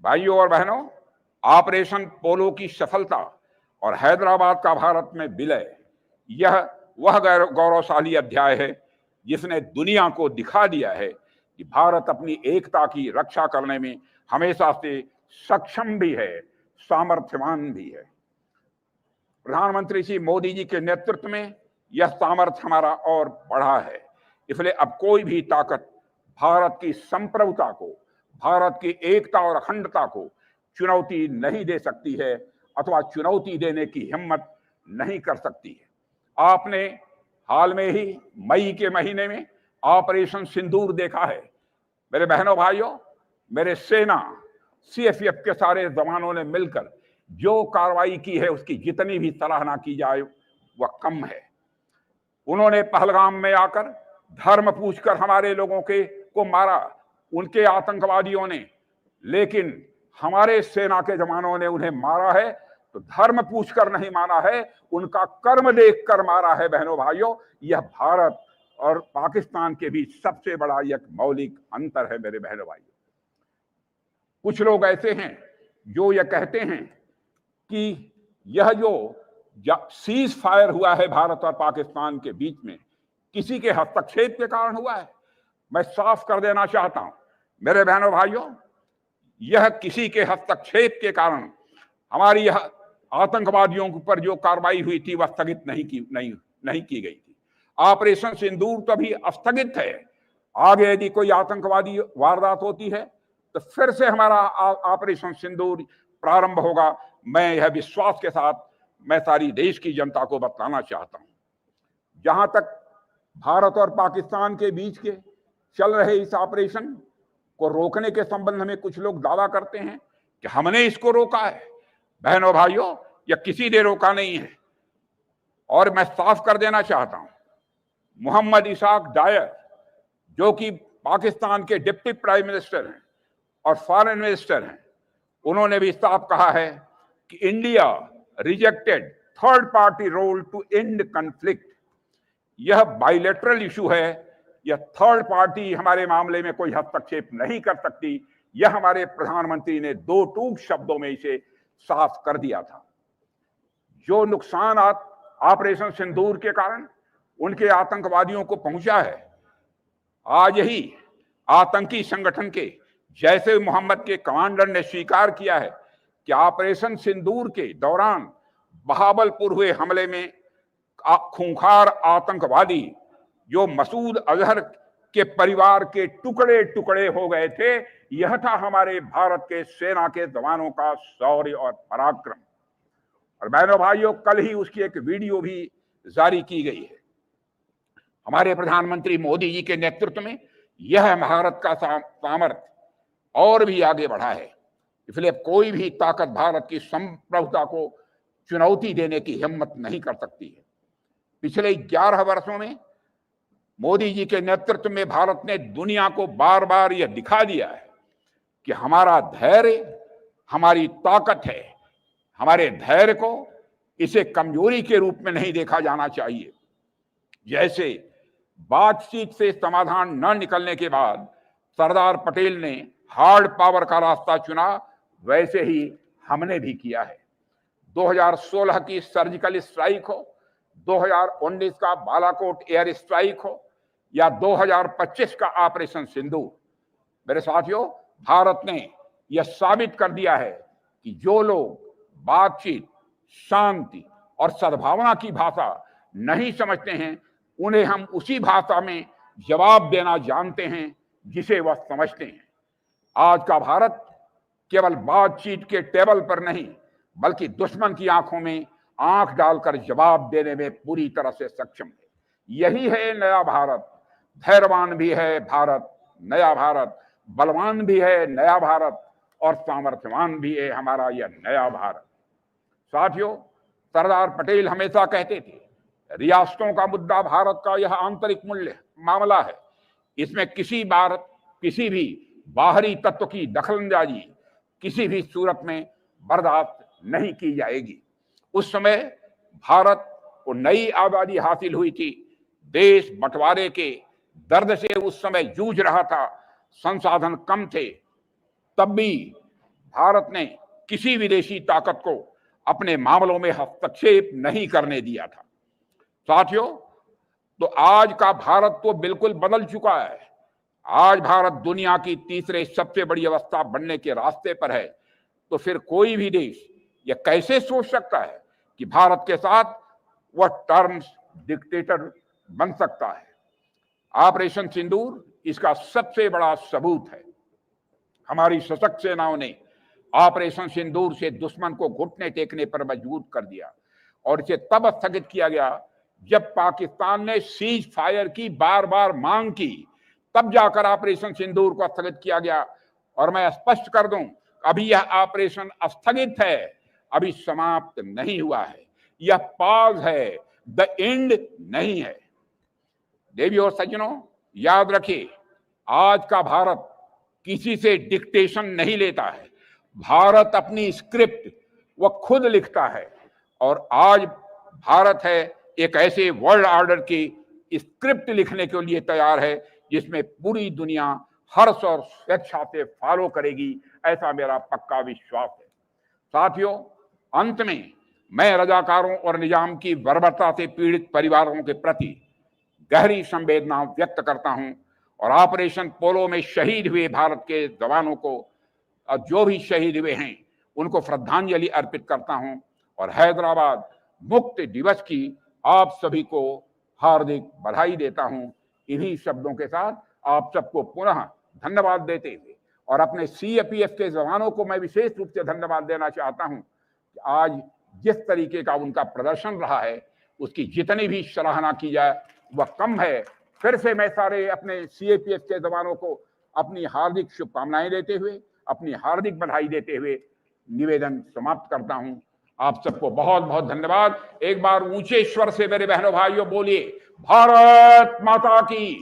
भाइयों और बहनों, ऑपरेशन पोलो की सफलता और हैदराबाद का भारत में विलय, यह वह गौरवशाली अध्याय है जिसने दुनिया को दिखा दिया है कि भारत अपनी एकता की रक्षा करने में हमेशा से सक्षम भी है, सामर्थ्यवान भी है। प्रधानमंत्री श्री मोदी जी के नेतृत्व में यह सामर्थ्य हमारा और बढ़ा है। इसलिए अब कोई भी ताकत भारत की संप्रभुता को, भारत की एकता और अखंडता को चुनौती नहीं दे सकती है अथवा चुनौती देने की हिम्मत नहीं कर सकती है। आपने हाल में ही मई के महीने में ऑपरेशन सिंदूर देखा है। मेरे बहनों भाइयों, मेरे सेना सीएसएफ के सारे जवानों ने मिलकर जो कार्रवाई की है उसकी जितनी भी सराहना की जाए वह कम है। उन्होंने पहलगाम में आकर धर्म पूछकर हमारे लोगों को मारा, उनके आतंकवादियों ने, लेकिन हमारे सेना के जवानों ने उन्हें मारा है तो धर्म पूछकर नहीं मारा है, उनका कर्म देखकर मारा है। बहनों भाइयों, यह भारत और पाकिस्तान के बीच सबसे बड़ा एक मौलिक अंतर है। मेरे बहनों भाइयों, कुछ लोग ऐसे हैं जो यह कहते हैं कि यह जो सीज फायर हुआ है भारत और पाकिस्तान के बीच में किसी के हस्तक्षेप के कारण हुआ है। मैं साफ कर देना चाहता हूं मेरे बहनों भाइयों, यह किसी के हस्तक्षेप के कारण हमारी यह आतंकवादियों पर जो कार्रवाई हुई थी वह स्थगित नहीं की गई थी। ऑपरेशन सिंदूर तो अभी स्थगित है। आगे यदि कोई आतंकवादी वारदात होती है तो फिर से हमारा ऑपरेशन सिंदूर प्रारंभ होगा। मैं यह विश्वास के साथ मैं सारी देश की जनता को बताना चाहता हूं। जहां तक भारत और पाकिस्तान के बीच के चल रहे इस ऑपरेशन को रोकने के संबंध में कुछ लोग दावा करते हैं कि हमने इसको रोका है। बहनों भाइयों, यह किसी ने रोका नहीं है। और मैं साफ कर देना चाहता हूं, मोहम्मद इसाक डायर, जो कि पाकिस्तान के डिप्टी प्राइम मिनिस्टर हैं और फॉरेन मिनिस्टर हैं, उन्होंने भी साफ कहा है कि India rejected third party role to end conflict. यह बाइलेटरल इशू है, यह थर्ड पार्टी हमारे मामले में कोई हस्तक्षेप नहीं कर सकती। यह हमारे प्रधानमंत्री ने दो टूक शब्दों में इसे साफ कर दिया था। जो नुकसान ऑपरेशन सिंदूर के कारण उनके आतंकवादियों को पहुंचा है, आज ही आतंकी संगठन के जैसे मोहम्मद के कमांडर ने स्वीकार किया है कि ऑपरेशन सिंदूर के दौरान बहावलपुर हुए हमले में खूंखार आतंकवादी जो मसूद अजहर के परिवार के टुकड़े टुकड़े हो गए थे, यह था हमारे भारत के सेना के जवानों का शौर्य और पराक्रम। और बहनों भाइयों, कल ही उसकी एक वीडियो भी जारी की गई है। हमारे प्रधानमंत्री मोदी जी के नेतृत्व में यह भारत का सामर्थ्य और भी आगे बढ़ा है। इसलिए कोई भी ताकत भारत की संप्रभुता को चुनौती देने की हिम्मत नहीं कर सकती है। पिछले 11 वर्षों में मोदी जी के नेतृत्व में भारत ने दुनिया को बार बार यह दिखा दिया है कि हमारा धैर्य हमारी ताकत है। हमारे धैर्य को इसे कमजोरी के रूप में नहीं देखा जाना चाहिए। जैसे बातचीत से समाधान न निकलने के बाद सरदार पटेल ने हार्ड पावर का रास्ता चुना, वैसे ही हमने भी किया है। 2016 की सर्जिकल स्ट्राइक हो, 2019 का बालाकोट एयर स्ट्राइक हो या 2025 का ऑपरेशन सिंदूर, मेरे साथियों, भारत ने यह साबित कर दिया है कि जो लोग बातचीत, शांति और सद्भावना की भाषा नहीं समझते हैं, उन्हें हम उसी भाषा में जवाब देना जानते हैं जिसे वह समझते हैं। आज का भारत केवल बातचीत के टेबल पर नहीं, बल्कि दुश्मन की आंखों में आंख डालकर जवाब देने में पूरी तरह से सक्षम है। यही है नया भारत। धैर्यवान भी है भारत, नया भारत, बलवान भी है नया भारत, और सामर्थ्यवान भी है हमारा यह नया भारत। साथियों, सरदार पटेल हमेशा कहते थे, रियासतों का मुद्दा भारत का यह आंतरिक मामला है। इसमें किसी भी बाहरी तत्व की दखलंदाजी किसी भी सूरत में बर्दाश्त नहीं की जाएगी। उस समय भारत को नई आबादी हासिल हुई थी, देश बंटवारे के दर्द से उस समय जूझ रहा था, संसाधन कम थे, तब भी भारत ने किसी विदेशी ताकत को अपने मामलों में हस्तक्षेप नहीं करने दिया था। साथियों, तो आज का भारत तो बिल्कुल बदल चुका है। आज भारत दुनिया की तीसरे सबसे बड़ी अवस्था बनने के रास्ते पर है। तो फिर कोई भी देश यह कैसे सोच सकता है कि भारत के साथ वह टर्म्स डिक्टेटर बन सकता है? ऑपरेशन सिंदूर इसका सबसे बड़ा सबूत है। हमारी सशक्त सेनाओं ने ऑपरेशन सिंदूर से दुश्मन को घुटने टेकने पर मजबूर कर दिया और इसे तब स्थगित किया गया जब पाकिस्तान ने सीज फायर की बार बार मांग की, तब जाकर ऑपरेशन सिंदूर को स्थगित किया गया। और मैं स्पष्ट कर दूं, अभी यह ऑपरेशन स्थगित है, अभी समाप्त नहीं हुआ है। यह पॉज है, द एंड नहीं है। देवियों और सज्जनों, याद रखिए, आज का भारत किसी से डिक्टेशन नहीं लेता है। भारत अपनी स्क्रिप्ट वह खुद लिखता है और आज भारत है एक ऐसे वर्ल्ड ऑर्डर की स्क्रिप्ट लिखने के लिए तैयार है जिसमें पूरी दुनिया हर्ष और स्वेच्छा से फॉलो करेगी, ऐसा मेरा पक्का विश्वास है। साथियों, अंत में मैं रजाकारों और निजाम की बर्बरता से पीड़ित परिवारों के प्रति गहरी संवेदना व्यक्त करता हूं और ऑपरेशन पोलो में शहीद हुए भारत के जवानों को, जो भी शहीद हुए हैं, उनको श्रद्धांजलि अर्पित करता हूं और हैदराबाद मुक्ति दिवस की आप सभी को हार्दिक बधाई देता हूं। इन्हीं शब्दों के साथ आप सबको पुनः धन्यवाद देते हुए और अपने सीएपीएफ के जवानों को मैं विशेष रूप से धन्यवाद देना चाहता हूं कि आज जिस तरीके का उनका प्रदर्शन रहा है, उसकी जितनी भी सराहना की जाए वह कम है। फिर से मैं सारे अपने सीएपीएफ के जवानों को अपनी हार्दिक शुभकामनाएं देते हुए, अपनी हार्दिक बधाई देते हुए निवेदन समाप्त करता हूं। आप सबको बहुत बहुत धन्यवाद। एक बार ऊंचे स्वर से मेरे बहनों भाइयों बोलिए, भारत माता की।